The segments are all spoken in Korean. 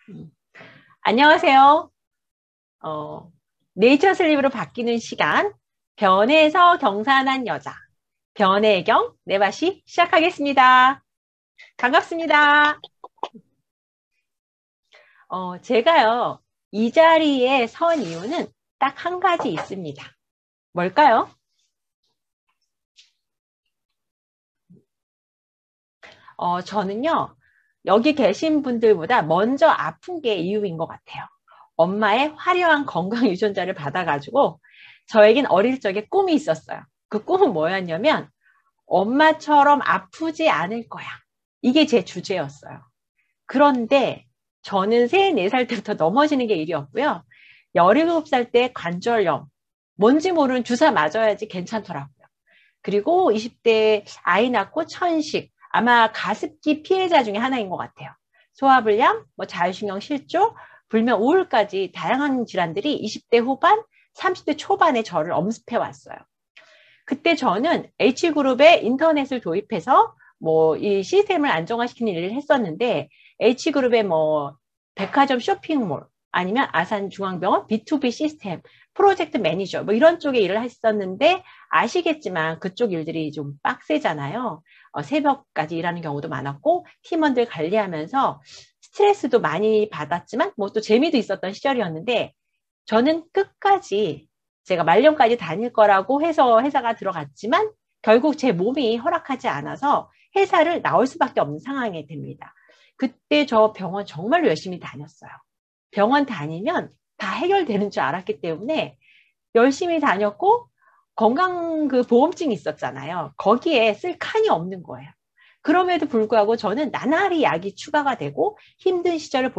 음. 안녕하세요. 네이처 슬립으로 바뀌는 시간, 변해서 경산한 여자, 변의 경, 네바시 시작하겠습니다. 반갑습니다. 제가요, 이 자리에 선 이유는 딱 한 가지 있습니다. 뭘까요? 저는요, 여기 계신 분들보다 먼저 아픈 게 이유인 것 같아요. 엄마의 화려한 건강 유전자를 받아가지고 저에겐 어릴 적에 꿈이 있었어요. 그 꿈은 뭐였냐면 엄마처럼 아프지 않을 거야. 이게 제 주제였어요. 그런데 저는 3, 4살 때부터 넘어지는 게 일이었고요. 17살 때 관절염, 뭔지 모르는 주사 맞아야지 괜찮더라고요. 그리고 20대 아이 낳고 천식, 아마 가습기 피해자 중에 하나인 것 같아요. 소화불량, 뭐 자율신경 실조, 불면 우울까지 다양한 질환들이 20대 후반, 30대 초반에 저를 엄습해 왔어요. 그때 저는 H그룹에 인터넷을 도입해서 뭐 이 시스템을 안정화시키는 일을 했었는데 H그룹의 뭐 백화점 쇼핑몰 아니면 아산중앙병원 B2B 시스템 프로젝트 매니저 뭐 이런 쪽에 일을 했었는데 아시겠지만 그쪽 일들이 좀 빡세잖아요. 새벽까지 일하는 경우도 많았고 팀원들 관리하면서 스트레스도 많이 받았지만 뭐 또 재미도 있었던 시절이었는데 저는 끝까지 제가 말년까지 다닐 거라고 해서 회사가 들어갔지만 결국 제 몸이 허락하지 않아서 회사를 나올 수밖에 없는 상황이 됩니다. 그때 저 병원 정말로 열심히 다녔어요. 병원 다니면 다 해결되는 줄 알았기 때문에 열심히 다녔고 건강 그 보험증이 있었잖아요. 거기에 쓸 칸이 없는 거예요. 그럼에도 불구하고 저는 나날이 약이 추가가 되고 힘든 시절을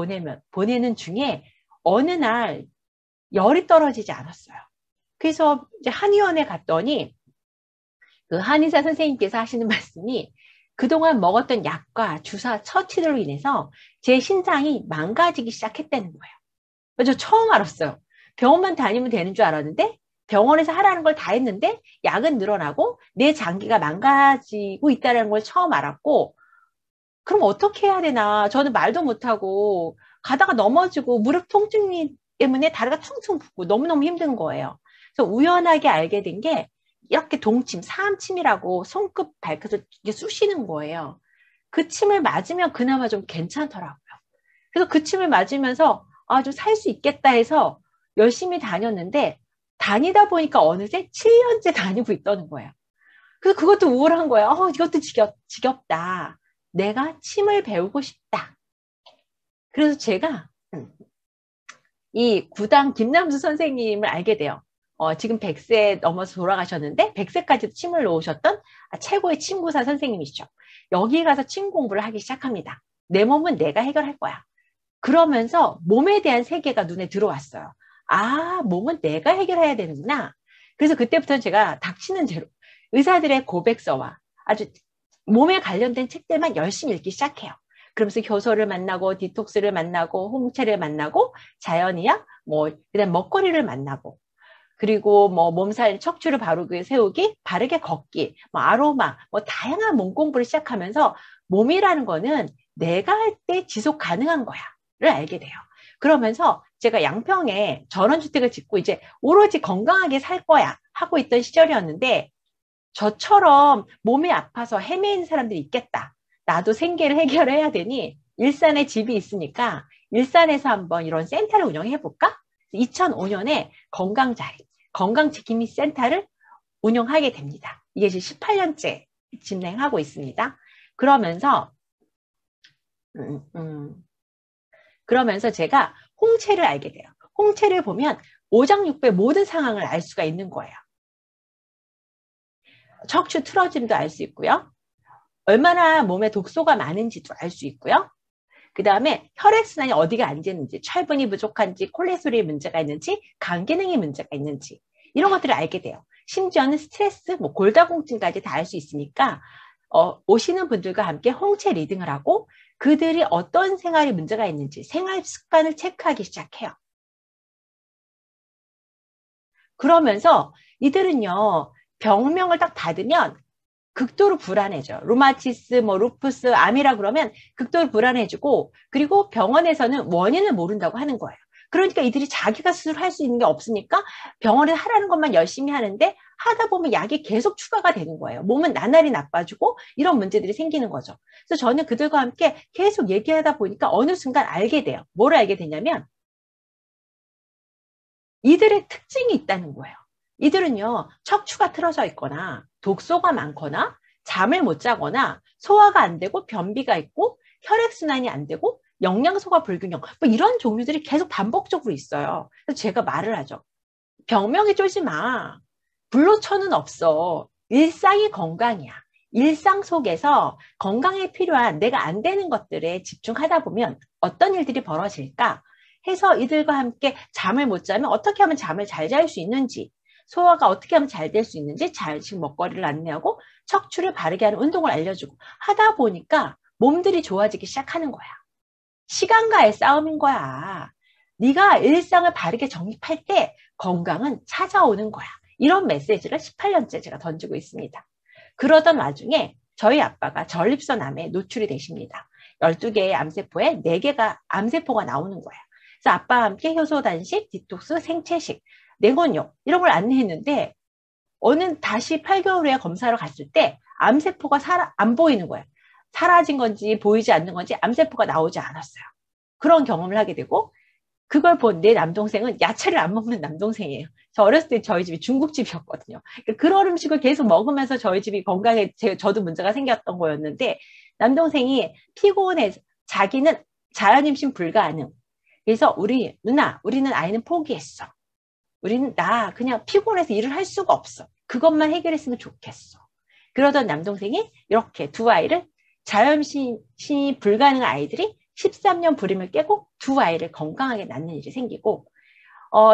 보내는 중에 어느 날 열이 떨어지지 않았어요. 그래서 이제 한의원에 갔더니 그 한의사 선생님께서 하시는 말씀이 그동안 먹었던 약과 주사 처치들로 인해서 제 신장이 망가지기 시작했다는 거예요. 그래서 처음 알았어요. 병원만 다니면 되는 줄 알았는데 병원에서 하라는 걸 다 했는데 약은 늘어나고 내 장기가 망가지고 있다는 걸 처음 알았고 그럼 어떻게 해야 되나 저는 말도 못하고 가다가 넘어지고 무릎 통증 때문에 다리가 퉁퉁 붓고 너무너무 힘든 거예요. 그래서 우연하게 알게 된 게 이렇게 동침, 사암침이라고 손끝 발끝을 이렇게 쑤시는 거예요. 그 침을 맞으면 그나마 좀 괜찮더라고요. 그래서 그 침을 맞으면서 아, 좀 살 수 있겠다 해서 열심히 다녔는데 다니다 보니까 어느새 7년째 다니고 있다는 거예요. 그래서 그것도 우울한 거예요. 이것도 지겹다. 내가 침을 배우고 싶다. 그래서 제가 이 구당 김남수 선생님을 알게 돼요. 지금 100세 넘어서 돌아가셨는데 100세까지도 침을 놓으셨던 최고의 침구사 선생님이시죠. 여기 가서 침 공부를 하기 시작합니다. 내 몸은 내가 해결할 거야. 그러면서 몸에 대한 세계가 눈에 들어왔어요. 아, 몸은 내가 해결해야 되는구나. 그래서 그때부터 제가 닥치는 대로 의사들의 고백서와 아주 몸에 관련된 책들만 열심히 읽기 시작해요. 그러면서 효소를 만나고 디톡스를 만나고 홍채를 만나고 자연의학, 뭐 그다음 먹거리를 만나고 그리고 뭐 몸살 척추를 바르게 세우기, 바르게 걷기, 뭐 아로마, 뭐 다양한 몸 공부를 시작하면서 몸이라는 거는 내가 할 때 지속 가능한 거야를 알게 돼요. 그러면서 제가 양평에 전원주택을 짓고 이제 오로지 건강하게 살 거야 하고 있던 시절이었는데 저처럼 몸이 아파서 헤매는 사람들이 있겠다. 나도 생계를 해결해야 되니 일산에 집이 있으니까 일산에서 한번 이런 센터를 운영해 볼까? 2005년에 건강자리, 건강지킴이 센터를 운영하게 됩니다. 이게 지금 18년째 진행하고 있습니다. 그러면서 음, 음, 그러면서 제가 홍채를 알게 돼요. 홍채를 보면 오장육부의 모든 상황을 알 수가 있는 거예요. 척추 틀어짐도 알 수 있고요. 얼마나 몸에 독소가 많은지도 알 수 있고요. 그 다음에 혈액순환이 어디가 안 되는지, 철분이 부족한지, 콜레스테롤이 문제가 있는지, 간 기능이 문제가 있는지 이런 것들을 알게 돼요. 심지어는 스트레스, 뭐 골다공증까지 다 알 수 있으니까 오시는 분들과 함께 홍채 리딩을 하고 그들이 어떤 생활이 문제가 있는지 생활 습관을 체크하기 시작해요. 그러면서 이들은요 병명을 딱 받으면 극도로 불안해져. 루마티스, 뭐 루푸스, 암이라 그러면 극도로 불안해지고 그리고 병원에서는 원인을 모른다고 하는 거예요. 그러니까 이들이 자기가 스스로 할 수 있는 게 없으니까 병원에 하라는 것만 열심히 하는데 하다 보면 약이 계속 추가가 되는 거예요. 몸은 나날이 나빠지고 이런 문제들이 생기는 거죠. 그래서 저는 그들과 함께 계속 얘기하다 보니까 어느 순간 알게 돼요. 뭘 알게 되냐면 이들의 특징이 있다는 거예요. 이들은요, 척추가 틀어져 있거나 독소가 많거나 잠을 못 자거나 소화가 안 되고 변비가 있고 혈액순환이 안 되고 영양소가 불균형, 뭐 이런 종류들이 계속 반복적으로 있어요. 그래서 제가 말을 하죠. 병명에 쫄지 마. 불로초는 없어. 일상이 건강이야. 일상 속에서 건강에 필요한 내가 안 되는 것들에 집중하다 보면 어떤 일들이 벌어질까 해서 이들과 함께 잠을 못 자면 어떻게 하면 잠을 잘 잘 수 있는지, 소화가 어떻게 하면 잘 될 수 있는지 잘 먹거리를 안내하고 척추를 바르게 하는 운동을 알려주고 하다 보니까 몸들이 좋아지기 시작하는 거야. 시간과의 싸움인 거야. 네가 일상을 바르게 정립할 때 건강은 찾아오는 거야. 이런 메시지를 18년째 제가 던지고 있습니다. 그러던 와중에 저희 아빠가 전립선암에 노출이 되십니다. 12개의 암세포에 4개가 암세포가 나오는 거예요. 그래서 아빠와 함께 효소 단식, 디톡스, 생채식, 냉온욕 이런 걸 안내했는데 어느 다시 8개월 후에 검사를 갔을 때 암세포가 안 보이는 거예요. 사라진 건지 보이지 않는 건지 암세포가 나오지 않았어요. 그런 경험을 하게 되고 그걸 본 내 남동생은 야채를 안 먹는 남동생이에요. 저 어렸을 때 저희 집이 중국집이었거든요. 그런 음식을 계속 먹으면서 저희 집이 건강에 저도 문제가 생겼던 거였는데 남동생이 피곤해서 자기는 자연임신 불가능. 그래서 우리는 아이는 포기했어. 우리는 그냥 피곤해서 일을 할 수가 없어. 그것만 해결했으면 좋겠어. 그러던 남동생이 이렇게 두 아이를 자연임신이 불가능한 아이들이 13년 불임을 깨고 두 아이를 건강하게 낳는 일이 생기고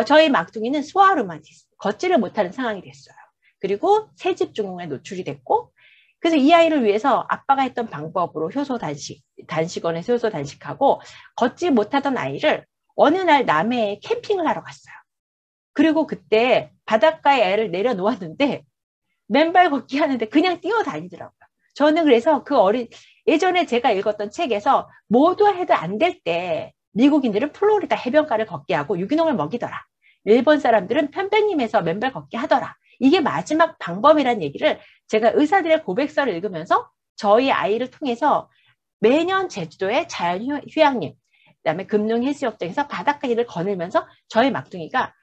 저희 막둥이는 소아루마티스, 걷지를 못하는 상황이 됐어요. 그리고 세집중후군에 노출이 됐고 그래서 이 아이를 위해서 아빠가 했던 방법으로 단식원에서 효소 단식하고 걷지 못하던 아이를 어느 날 남해에 캠핑을 하러 갔어요. 그리고 그때 바닷가에 애를 내려놓았는데 맨발 걷기 하는데 그냥 뛰어다니더라고요. 저는 그래서 예전에 제가 읽었던 책에서 모두 해도 안 될 때 미국인들은 플로리다 해변가를 걷게 하고 유기농을 먹이더라. 일본 사람들은 편백림에서 맨발 걷기 하더라. 이게 마지막 방법이라는 얘기를 제가 의사들의 고백서를 읽으면서 저희 아이를 통해서 매년 제주도의 자연휴양림, 그다음에 금능해수욕장에서 바닷가 길을 거닐면서 저희 막둥이가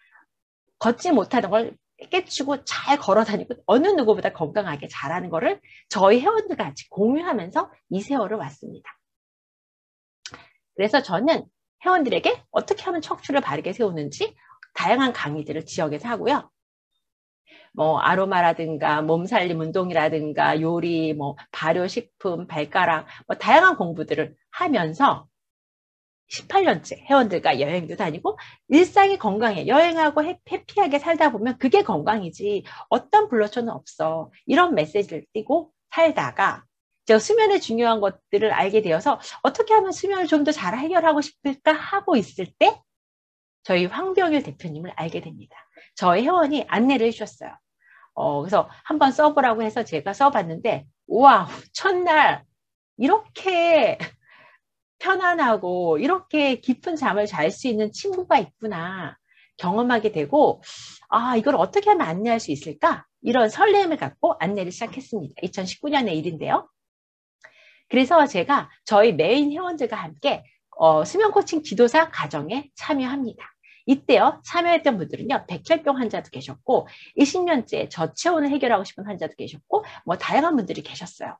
걷지 못하는 걸 깨치고 잘 걸어 다니고 어느 누구보다 건강하게 자라는 거를 저희 회원들과 같이 공유하면서 이 세월을 왔습니다. 그래서 저는 회원들에게 어떻게 하면 척추를 바르게 세우는지 다양한 강의들을 지역에서 하고요. 뭐 아로마라든가 몸살림 운동이라든가 요리, 뭐 발효식품, 발가락, 뭐 다양한 공부들을 하면서 18년째 회원들과 여행도 다니고 일상이 건강해. 여행하고 해피하게 살다 보면 그게 건강이지 어떤 불로초는 없어. 이런 메시지를 띠고 살다가 제가 수면의 중요한 것들을 알게 되어서 어떻게 하면 수면을 좀 더 잘 해결하고 싶을까 하고 있을 때 저희 황병일 대표님을 알게 됩니다. 저희 회원이 안내를 해주셨어요. 그래서 한번 써보라고 해서 제가 써봤는데 우와 첫날 이렇게 편안하고 이렇게 깊은 잠을 잘 수 있는 친구가 있구나 경험하게 되고 이걸 어떻게 하면 안내할 수 있을까? 이런 설렘을 갖고 안내를 시작했습니다. 2019년의 일인데요. 그래서 제가 저희 메인 회원들과 함께 수면 코칭 지도사 과정에 참여합니다. 이때요 참여했던 분들은요 백혈병 환자도 계셨고 20년째 저체온을 해결하고 싶은 환자도 계셨고 뭐 다양한 분들이 계셨어요.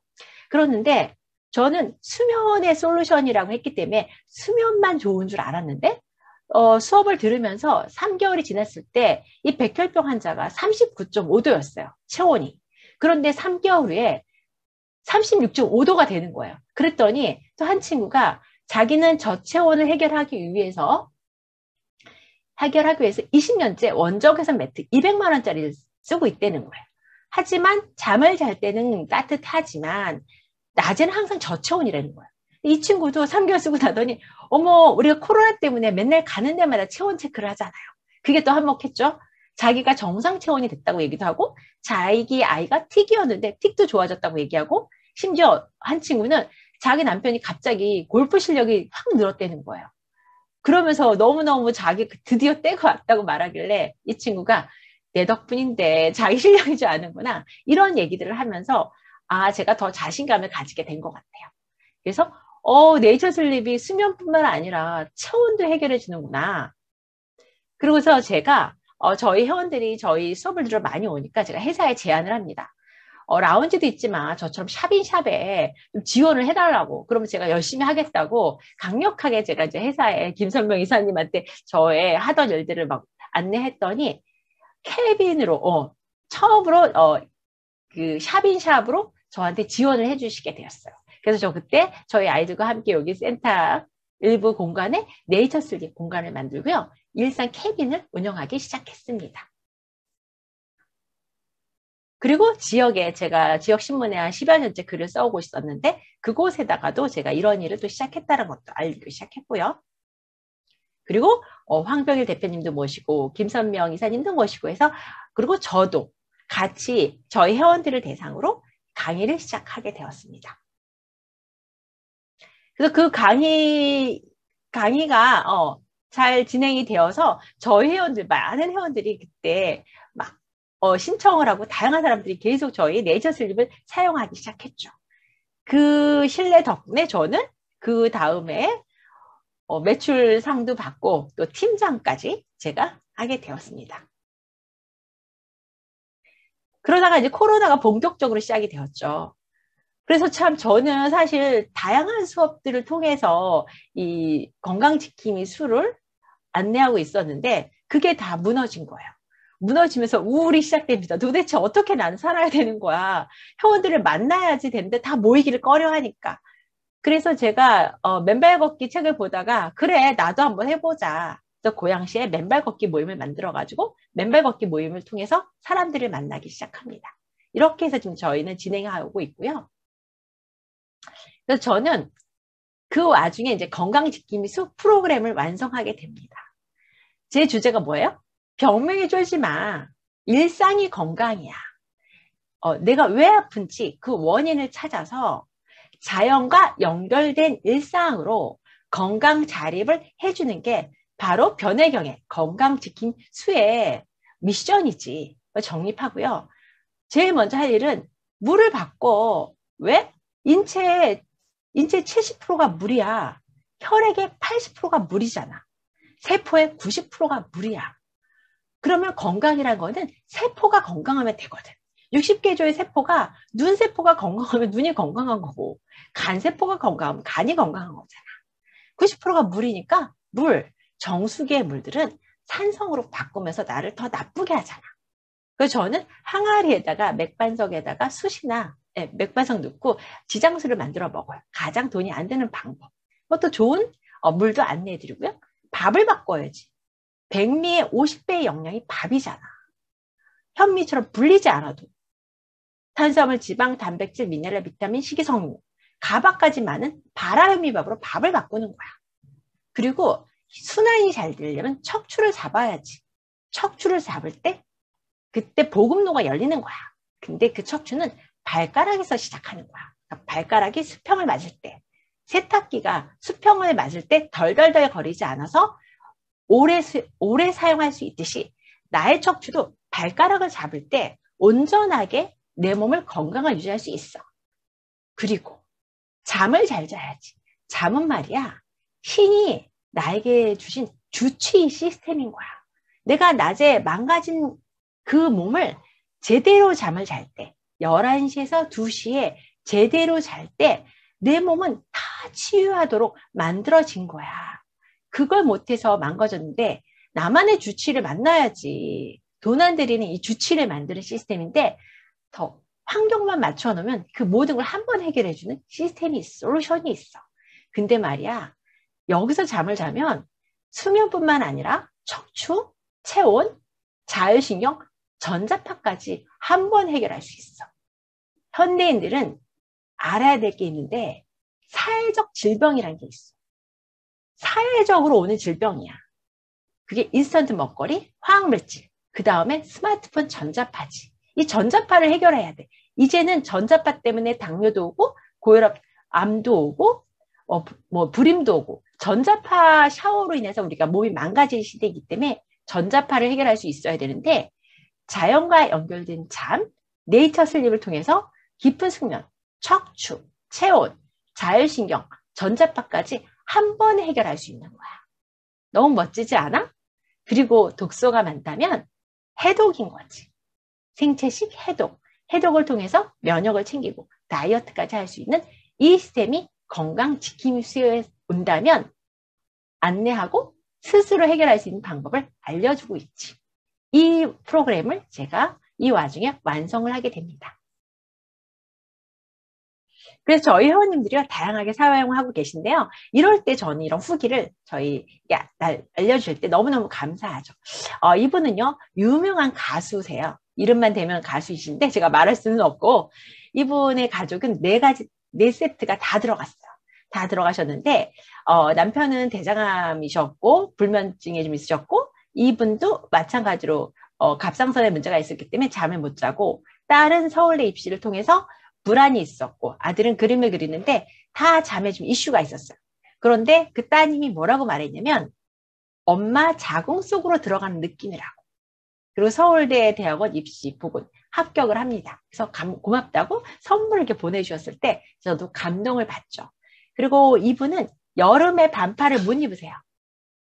그런데 저는 수면의 솔루션이라고 했기 때문에 수면만 좋은 줄 알았는데 수업을 들으면서 3개월이 지났을 때 이 백혈병 환자가 39.5도였어요. 체온이. 그런데 3개월 후에 36.5도가 되는 거예요. 그랬더니 또 한 친구가 자기는 저체온을 해결하기 위해서 20년째 원적외선 매트 200만 원짜리를 쓰고 있다는 거예요. 하지만 잠을 잘 때는 따뜻하지만 낮에는 항상 저체온이라는 거예요. 이 친구도 3개월 쓰고 나더니 어머 우리가 코로나 때문에 맨날 가는 데마다 체온 체크를 하잖아요. 그게 또 한몫했죠. 자기가 정상 체온이 됐다고 얘기도 하고 자기 아이가 틱이었는데 틱도 좋아졌다고 얘기하고 심지어 한 친구는 자기 남편이 갑자기 골프 실력이 확 늘었다는 거예요. 그러면서 너무너무 자기 드디어 때가 왔다고 말하길래 이 친구가 내 덕분인데 자기 실력인 줄 아는구나. 이런 얘기들을 하면서 아, 제가 더 자신감을 가지게 된 것 같아요. 그래서 네이처 슬립이 수면뿐만 아니라 체온도 해결해 주는구나. 그러고서 제가 저희 회원들이 저희 수업을 들어 많이 오니까 제가 회사에 제안을 합니다. 라운지도 있지만 저처럼 샵인샵에 좀 지원을 해달라고. 그러면 제가 열심히 하겠다고 강력하게 제가 이제 회사에 김선명 이사님한테 저의 하던 일들을 막 안내했더니 캐빈으로 처음으로 그 샵인샵으로 저한테 지원을 해주시게 되었어요. 그래서 저 그때 저희 아이들과 함께 여기 센터 일부 공간에 네이처 슬립 공간을 만들고요. 일상 캐빈을 운영하기 시작했습니다. 그리고 지역에 제가 지역신문에 한 10여 년째 글을 써오고 있었는데 그곳에다가도 제가 이런 일을 또 시작했다는 것도 알리기 시작했고요. 그리고 황병일 대표님도 모시고 김선명 이사님도 모시고 해서 그리고 저도 같이 저희 회원들을 대상으로 강의를 시작하게 되었습니다. 그래서 그 강의가 잘 진행이 되어서 저희 회원들, 많은 회원들이 그때 막 신청을 하고 다양한 사람들이 계속 저희 네이처 슬립을 사용하기 시작했죠. 그 신뢰 덕분에 저는 그 다음에 매출상도 받고 또 팀장까지 제가 하게 되었습니다. 그러다가 이제 코로나가 본격적으로 시작이 되었죠. 그래서 참 저는 사실 다양한 수업들을 통해서 이 건강지킴이 수를 안내하고 있었는데 그게 다 무너진 거예요. 무너지면서 우울이 시작됩니다. 도대체 어떻게 나는 살아야 되는 거야. 회원들을 만나야지 되는데 다 모이기를 꺼려하니까. 그래서 제가 맨발 걷기 책을 보다가 그래 나도 한번 해보자. 그래서 고양시에 맨발 걷기 모임을 만들어가지고 맨발 걷기 모임을 통해서 사람들을 만나기 시작합니다. 이렇게 해서 지금 저희는 진행하고 있고요. 그래서 저는 그 와중에 이제 건강지킴이 수 프로그램을 완성하게 됩니다. 제 주제가 뭐예요? 병명에 쫄지 마. 일상이 건강이야. 내가 왜 아픈지 그 원인을 찾아서 자연과 연결된 일상으로 건강 자립을 해주는 게 바로 변혜경의 건강지킴 수의 미션이지. 정립하고요. 제일 먼저 할 일은 물을 바꿔. 왜? 인체의 70%가 물이야. 혈액의 80%가 물이잖아. 세포의 90%가 물이야. 그러면 건강이란 거는 세포가 건강하면 되거든. 60개조의 세포가 눈세포가 건강하면 눈이 건강한 거고 간세포가 건강하면 간이 건강한 거잖아. 90%가 물이니까 정수기의 물들은 산성으로 바꾸면서 나를 더 나쁘게 하잖아. 그래서 저는 항아리에다가 맥반석에다가 숯이나 맥반석 넣고 지장수를 만들어 먹어요. 가장 돈이 안 드는 방법. 또 좋은 물도 안내해드리고요. 밥을 바꿔야지. 백미의 50배의 영양이 밥이잖아. 현미처럼 불리지 않아도. 탄수화물, 지방, 단백질, 미네랄, 비타민, 식이섬유, 가박까지 많은 바라현미밥으로 밥을 바꾸는 거야. 그리고 순환이 잘 되려면 척추를 잡아야지. 척추를 잡을 때 그때 보급로가 열리는 거야. 근데 그 척추는 발가락에서 시작하는 거야. 그러니까 발가락이 수평을 맞을 때, 세탁기가 수평을 맞을 때 덜덜덜 거리지 않아서 오래 사용할 수 있듯이 나의 척추도 발가락을 잡을 때 온전하게 내 몸을 건강을 유지할 수 있어. 그리고 잠을 잘 자야지. 잠은 말이야. 신이 나에게 주신 주치 시스템인 거야. 내가 낮에 망가진 그 몸을 제대로 잠을 잘 때, 11시에서 2시에 제대로 잘 때 내 몸은 다 치유하도록 만들어진 거야. 그걸 못해서 망가졌는데 나만의 주치를 만나야지. 돈 안 들이는 이 주치를 만드는 시스템인데 더 환경만 맞춰놓으면 그 모든 걸 한 번 해결해주는 시스템이 있어, 솔루션이 있어. 근데 말이야, 여기서 잠을 자면 수면뿐만 아니라 척추, 체온, 자율신경, 전자파까지 한 번 해결할 수 있어. 현대인들은 알아야 될 게 있는데 사회적 질병이라는 게 있어. 사회적으로 오는 질병이야. 그게 인스턴트 먹거리, 화학물질, 그 다음에 스마트폰 전자파지. 이 전자파를 해결해야 돼. 이제는 전자파 때문에 당뇨도 오고 고혈압, 암도 오고 불임도 오고 전자파 샤워로 인해서 우리가 몸이 망가질 시대이기 때문에 전자파를 해결할 수 있어야 되는데 자연과 연결된 잠, 네이처 슬립을 통해서 깊은 숙면, 척추, 체온, 자율신경, 전자파까지 한 번에 해결할 수 있는 거야. 너무 멋지지 않아? 그리고 독소가 많다면 해독인 거지. 생체식 해독. 해독을 통해서 면역을 챙기고 다이어트까지 할 수 있는 이 시스템이 건강 지킴이 수요에 온다면 안내하고 스스로 해결할 수 있는 방법을 알려주고 있지. 이 프로그램을 제가 이 와중에 완성을 하게 됩니다. 그래서 저희 회원님들이 다양하게 사용하고 계신데요. 이럴 때 저는 이런 후기를 알려줄 때 너무너무 감사하죠. 이분은요, 유명한 가수세요. 이름만 대면 가수이신데 제가 말할 수는 없고, 이분의 가족은 네 세트가 다 들어갔어요. 다 들어가셨는데, 남편은 대장암이셨고, 불면증이 좀 있으셨고, 이분도 마찬가지로 갑상선에 문제가 있었기 때문에 잠을 못 자고, 딸은 서울대 입시를 통해서 불안이 있었고 아들은 그림을 그리는데 다 잠에 좀 이슈가 있었어요. 그런데 그 따님이 뭐라고 말했냐면 엄마 자궁 속으로 들어가는 느낌이라고. 그리고 서울대 대학원 입시 보고 합격을 합니다. 그래서 고맙다고 선물을 이렇게 보내주셨을 때 저도 감동을 받죠. 그리고 이분은 여름에 반팔을 못 입으세요.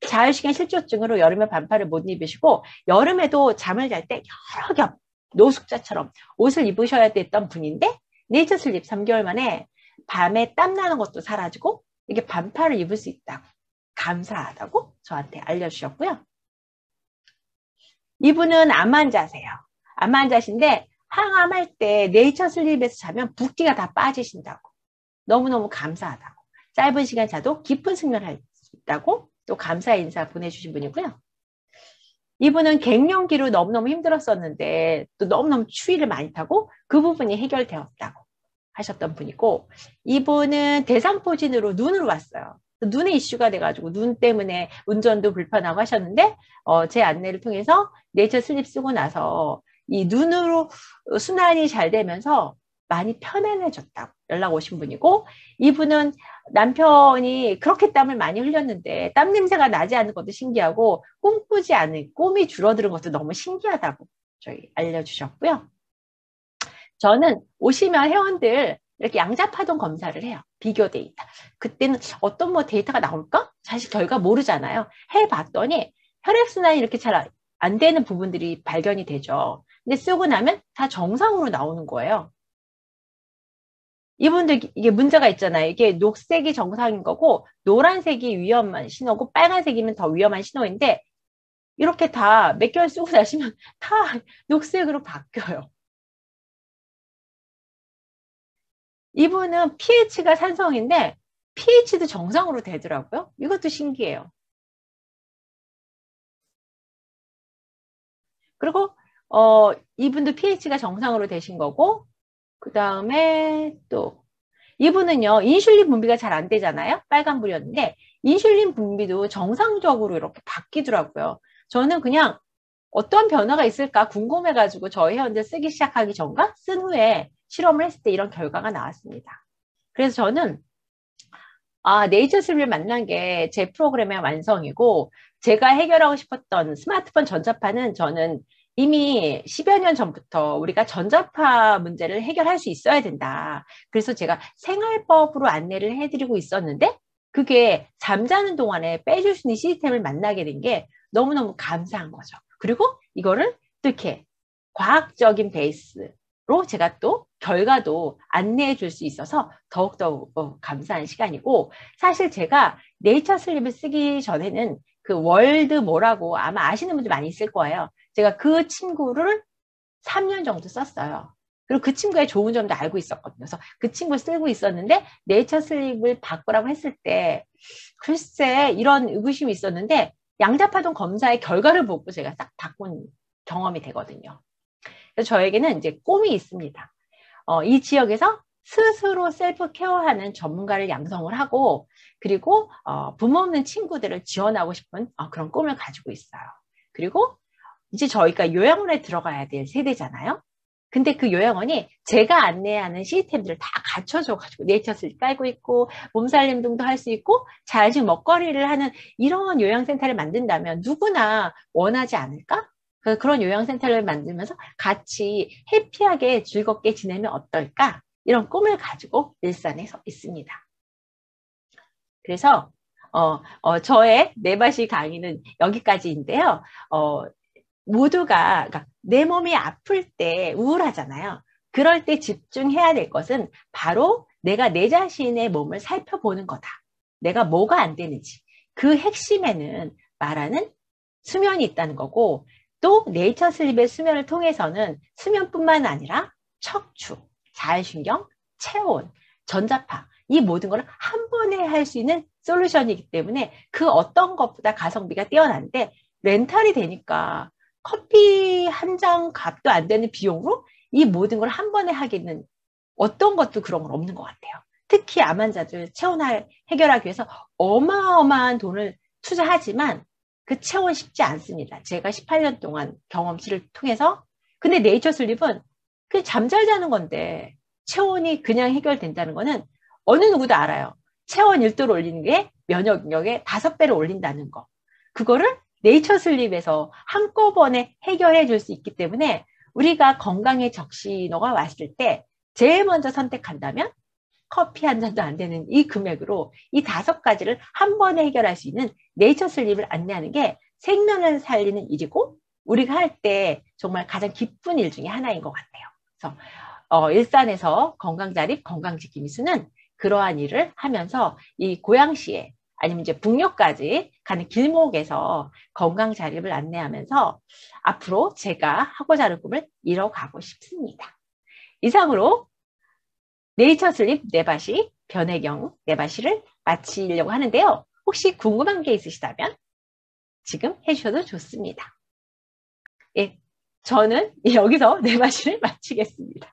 자율신경 실조증으로 여름에 반팔을 못 입으시고 여름에도 잠을 잘 때 여러 겹 노숙자처럼 옷을 입으셔야 됐던 분인데 네이처 슬립 3개월 만에 밤에 땀나는 것도 사라지고 이게 반팔을 입을 수 있다고 감사하다고 저한테 알려주셨고요. 이분은 암 환자세요. 암 환자신데 항암할 때 네이처 슬립에서 자면 붓기가 다 빠지신다고 너무너무 감사하다고 짧은 시간 자도 깊은 숙면할 수 있다고 또 감사 인사 보내주신 분이고요. 이분은 갱년기로 너무너무 힘들었었는데 또 너무너무 추위를 많이 타고 그 부분이 해결되었다고 하셨던 분이고 이분은 대상포진으로 눈으로 왔어요. 눈에 이슈가 돼가지고 눈 때문에 운전도 불편하고 하셨는데 제 안내를 통해서 네이처 슬립 쓰고 나서 이 눈으로 순환이 잘 되면서 많이 편안해졌다고 연락 오신 분이고 이분은 남편이 그렇게 땀을 많이 흘렸는데 땀 냄새가 나지 않는 것도 신기하고 꿈꾸지 않은 꿈이 줄어드는 것도 너무 신기하다고 저희 알려주셨고요. 저는 오시면 회원들 이렇게 양자파동 검사를 해요. 비교 데이터. 그때는 어떤 데이터가 나올까? 사실 결과 모르잖아요. 해봤더니 혈액순환이 이렇게 잘 안 되는 부분들이 발견이 되죠. 근데 쓰고 나면 다 정상으로 나오는 거예요. 이분들 이게 문제가 있잖아요. 이게 녹색이 정상인 거고 노란색이 위험한 신호고 빨간색이면 더 위험한 신호인데 이렇게 다 몇 개월 쓰고 나시면 다 녹색으로 바뀌어요. 이분은 pH가 산성인데 pH도 정상으로 되더라고요. 이것도 신기해요. 그리고 이분도 pH가 정상으로 되신 거고 그 다음에 또 이분은요 인슐린 분비가 잘 안 되잖아요. 빨간불이었는데 인슐린 분비도 정상적으로 이렇게 바뀌더라고요. 저는 그냥 어떤 변화가 있을까 궁금해가지고 저희 회원들 쓰기 시작하기 전과 쓴 후에 실험을 했을 때 이런 결과가 나왔습니다. 그래서 저는 네이처 슬립을 만난 게 제 프로그램의 완성이고 제가 해결하고 싶었던 스마트폰 전자파는 저는 이미 10여 년 전부터 우리가 전자파 문제를 해결할 수 있어야 된다. 그래서 제가 생활법으로 안내를 해드리고 있었는데 그게 잠자는 동안에 빼줄 수 있는 시스템을 만나게 된 게 너무너무 감사한 거죠. 그리고 이거를 또 이렇게 과학적인 베이스로 제가 또 결과도 안내해 줄 수 있어서 더욱더 감사한 시간이고 사실 제가 네이처 슬립을 쓰기 전에는 그 월드 뭐라고 아마 아시는 분들 많이 있을 거예요. 제가 그 친구를 3년 정도 썼어요. 그리고 그 친구의 좋은 점도 알고 있었거든요. 그래서 그 친구를 쓰고 있었는데 네이처 슬립을 바꾸라고 했을 때 글쎄 이런 의구심이 있었는데 양자파동 검사의 결과를 보고 제가 딱 바꾼 경험이 되거든요. 그래서 저에게는 이제 꿈이 있습니다. 이 지역에서 스스로 셀프 케어하는 전문가를 양성을 하고 그리고 부모 없는 친구들을 지원하고 싶은 그런 꿈을 가지고 있어요. 그리고 이제 저희가 요양원에 들어가야 될 세대잖아요. 근데 그 요양원이 제가 안내하는 시스템들을 다 갖춰줘가지고 네이처슬립 깔고 있고 몸살 운동도 할 수 있고 자율식 먹거리를 하는 이런 요양센터를 만든다면 누구나 원하지 않을까? 그런 요양센터를 만들면서 같이 해피하게 즐겁게 지내면 어떨까? 이런 꿈을 가지고 일산에 서 있습니다. 그래서 저의 네바시 강의는 여기까지인데요. 모두가 그러니까 내 몸이 아플 때 우울하잖아요. 그럴 때 집중해야 될 것은 바로 내가 내 자신의 몸을 살펴보는 거다. 내가 뭐가 안 되는지. 그 핵심에는 말하는 수면이 있다는 거고 또 네이처 슬립의 수면을 통해서는 수면뿐만 아니라 척추, 자율신경, 체온, 전자파 이 모든 걸 한 번에 할 수 있는 솔루션이기 때문에 그 어떤 것보다 가성비가 뛰어난데 렌탈이 되니까 커피 한 잔 값도 안 되는 비용으로 이 모든 걸 한 번에 하기는 어떤 것도 그런 건 없는 것 같아요. 특히 암 환자들 체온 해결하기 위해서 어마어마한 돈을 투자하지만 그 체온 쉽지 않습니다. 제가 18년 동안 경험치를 통해서 근데 네이처 슬립은 그 잠잘 자는 건데 체온이 그냥 해결된다는 거는 어느 누구도 알아요. 체온 1도를 올리는 게 면역력의 5배를 올린다는 거. 그거를 네이처 슬립에서 한꺼번에 해결해 줄 수 있기 때문에 우리가 건강의 적신호가 왔을 때 제일 먼저 선택한다면 커피 한 잔도 안 되는 이 금액으로 이 5가지를 한 번에 해결할 수 있는 네이처 슬립을 안내하는 게 생명을 살리는 일이고 우리가 할 때 정말 가장 기쁜 일 중에 하나인 것 같아요. 그래서 일산에서 건강자립 건강지킴이수는 그러한 일을 하면서 이 고양시에 아니면 이제 북녘까지 가는 길목에서 건강 자립을 안내하면서 앞으로 제가 하고자 하는 꿈을 이뤄가고 싶습니다. 이상으로 네이처 슬립 네바시 변혜경 네바시를 마치려고 하는데요. 혹시 궁금한 게 있으시다면 지금 해주셔도 좋습니다. 예, 저는 여기서 네바시를 마치겠습니다.